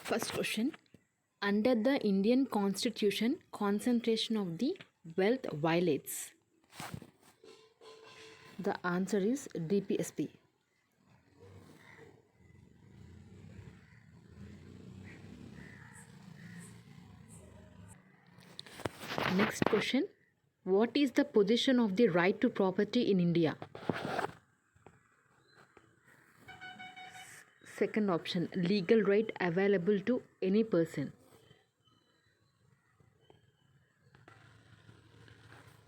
First question. Under the Indian Constitution, concentration of the wealth violates. The answer is DPSP. Next question. What is the position of the right to property in India? Second option, legal right available to any person.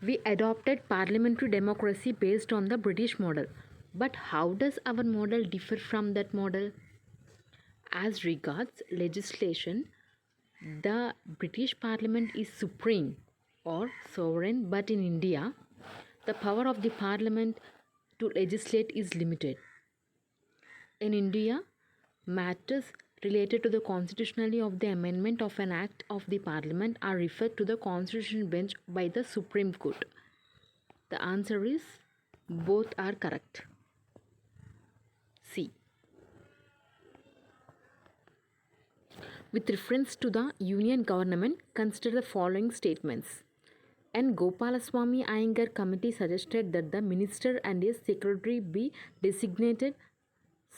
We adopted parliamentary democracy based on the British model. But how does our model differ from that model? As regards legislation, the British Parliament is supreme or sovereign, but in India, the power of the Parliament to legislate is limited. In India, matters related to the constitutionality of the amendment of an act of the Parliament are referred to the Constitutional Bench by the Supreme Court. The answer is both are correct. C. With reference to the Union government, consider the following statements. N. Gopalaswamy Iyengar committee suggested that the minister and his secretary be designated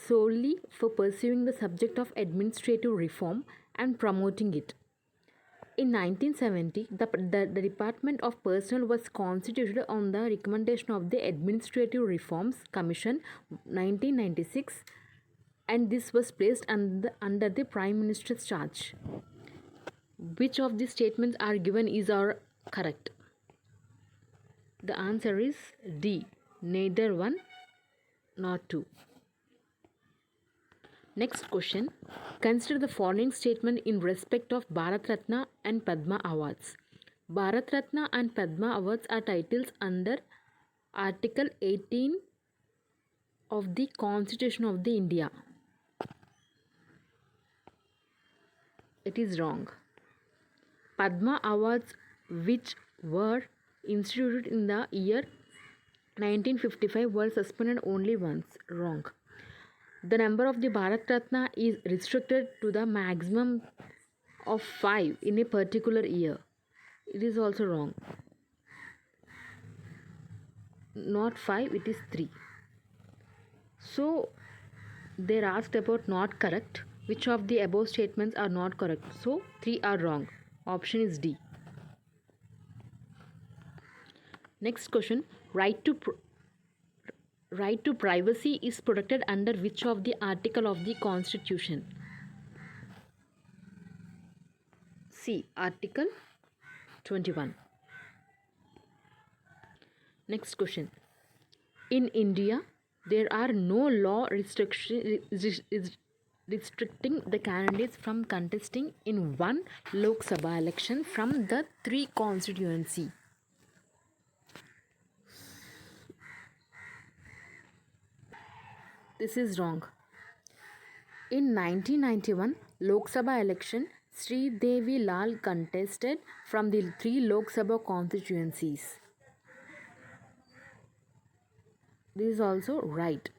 solely for pursuing the subject of administrative reform and promoting it. In 1970, the Department of Personnel was constituted on the recommendation of the Administrative Reforms Commission 1996, and this was placed under the Prime Minister's charge. Which of these statements are given is correct? The answer is D. Neither one nor two. Next question. Consider the following statement in respect of Bharat Ratna and Padma Awards. Bharat Ratna and Padma Awards are titles under Article 18 of the Constitution of the India. It is wrong. Padma Awards, which were instituted in the year 1955, were suspended only once. Wrong. The number of the Bharat Ratna is restricted to the maximum of 5 in a particular year. It is also wrong. Not 5, it is 3. So, they are asked about not correct. Which of the above statements are not correct? So, 3 are wrong. Option is D. Next question. Right to privacy is protected under which of the article of the Constitution? C. Article 21. Next question. In India, there are no law restricting the candidates from contesting in one Lok Sabha election from the 3 constituency. This is wrong. In 1991 Lok Sabha election, Sri Devi Lal contested from the 3 Lok Sabha constituencies. This is also right.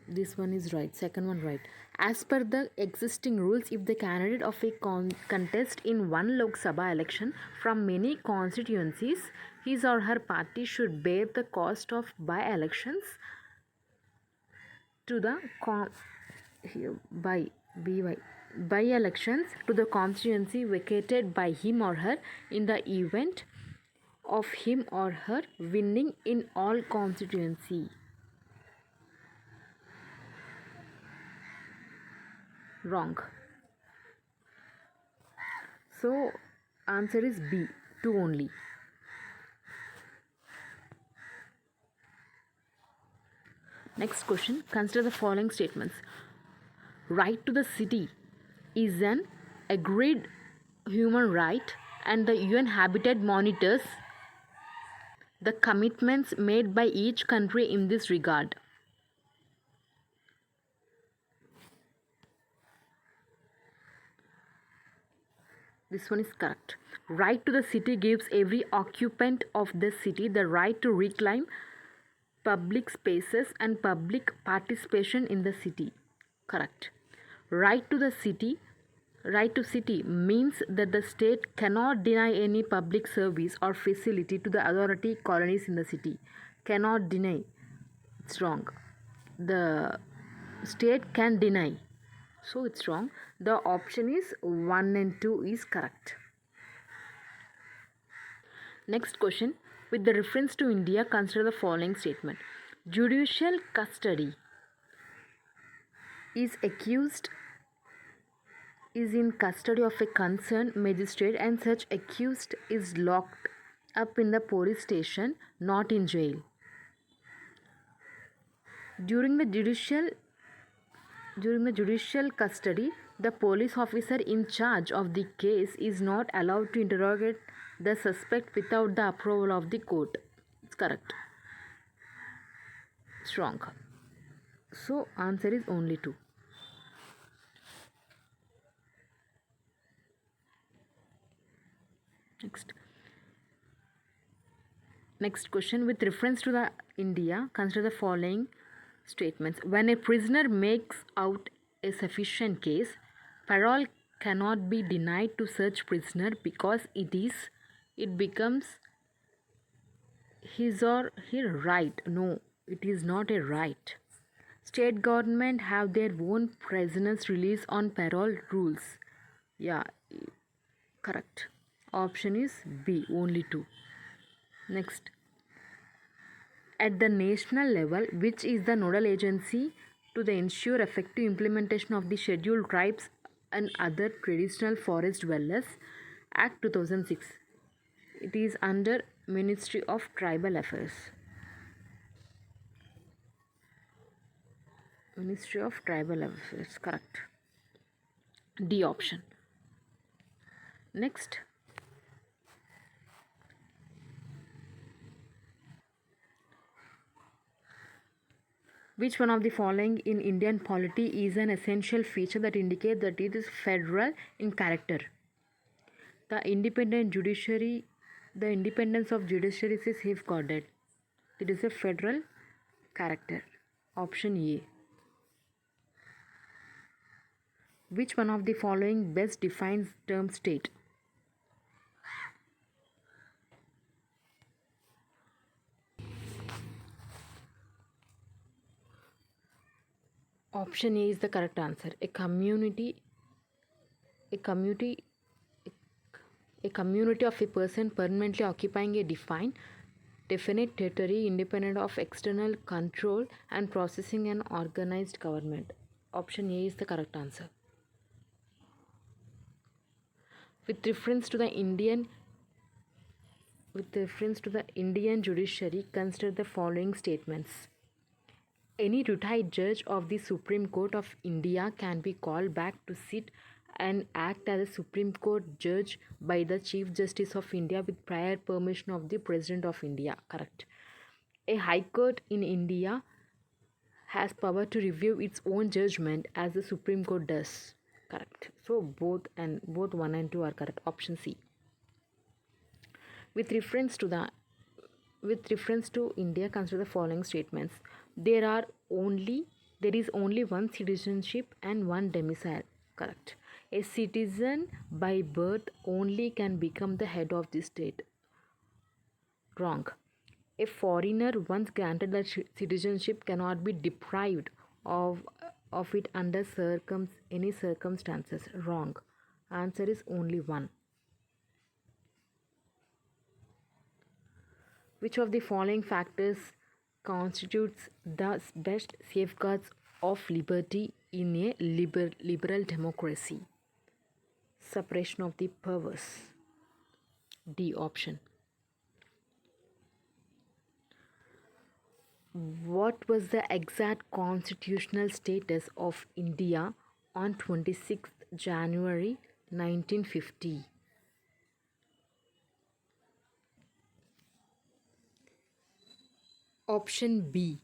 This one is right. Second one right. As per the existing rules, if the candidate of a contest in one Lok Sabha election from many constituencies, his or her party should bear the cost of by-elections to the by-elections to the constituency vacated by him or her in the event of him or her winning in all constituency. Wrong. So, answer is B, 2 only. Next question. Consider the following statements. Right to the city is an agreed human right, and the UN Habitat monitors the commitments made by each country in this regard. This one is correct. Right to the city gives every occupant of the city the right to reclaim public spaces and public participation in the city. Correct. Right to the city Right to city means that the state cannot deny any public service or facility to the authority colonies in the city. Cannot deny. It's wrong. The state can deny. So it's wrong. The option is 1 and 2 is correct. Next question. With the reference to India, consider the following statement. Judicial custody is in custody of a concerned magistrate, and such accused is locked up in the police station, not in jail. During the judicial custody, the police officer in charge of the case is not allowed to interrogate the suspect without the approval of the court. It's correct. It's wrong. So answer is only 2. Next question. With reference to the India, consider the following statements. When a prisoner makes out a sufficient case, parole cannot be denied to such prisoner because it becomes his or her right. No, it is not a right. State government have their own prisoners release on parole rules. Yeah, correct. Option is B, only 2. Next. At the national level, which is the nodal agency to ensure effective implementation of the Scheduled Tribes and Other Traditional Forest Dwellers Act 2006? It is under Ministry of Tribal Affairs. Ministry of Tribal Affairs, correct. D option. Next. Which one of the following in Indian polity is an essential feature that indicates that it is federal in character? The independence of judiciary is safeguarded. It is a federal character. Option A. Which one of the following best defines term state? Option A is the correct answer. A community of a person permanently occupying a definite territory independent of external control and processing an organized government. Option A is the correct answer. With reference to the Indian judiciary, consider the following statements. Any retired judge of the Supreme Court of India can be called back to sit and act as a Supreme Court judge by the Chief Justice of India with prior permission of the President of India. Correct. A High Court in India has power to review its own judgment as the Supreme Court does. Correct. So both 1 and 2 are correct. Option C. With reference to India, consider the following statements. There is only one citizenship and one domicile. Correct. A citizen by birth only can become the head of the state. Wrong. A foreigner once granted the citizenship cannot be deprived of it under any circumstances. Wrong. Answer is only 1. Which of the following factors constitutes the best safeguards of liberty in a liberal democracy? Separation of the powers. D option. What was the exact constitutional status of India on 26th January 1950? Option B.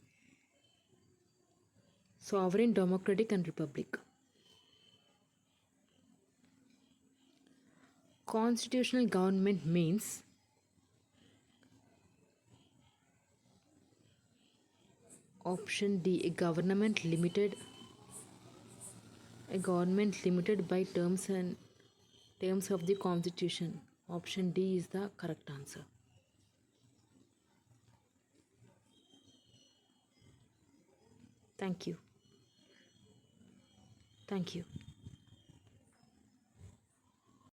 Sovereign, democratic and republic. Constitutional government means option D, a government limited A government limited by terms of the constitution. Option D is the correct answer. Thank you. Thank you.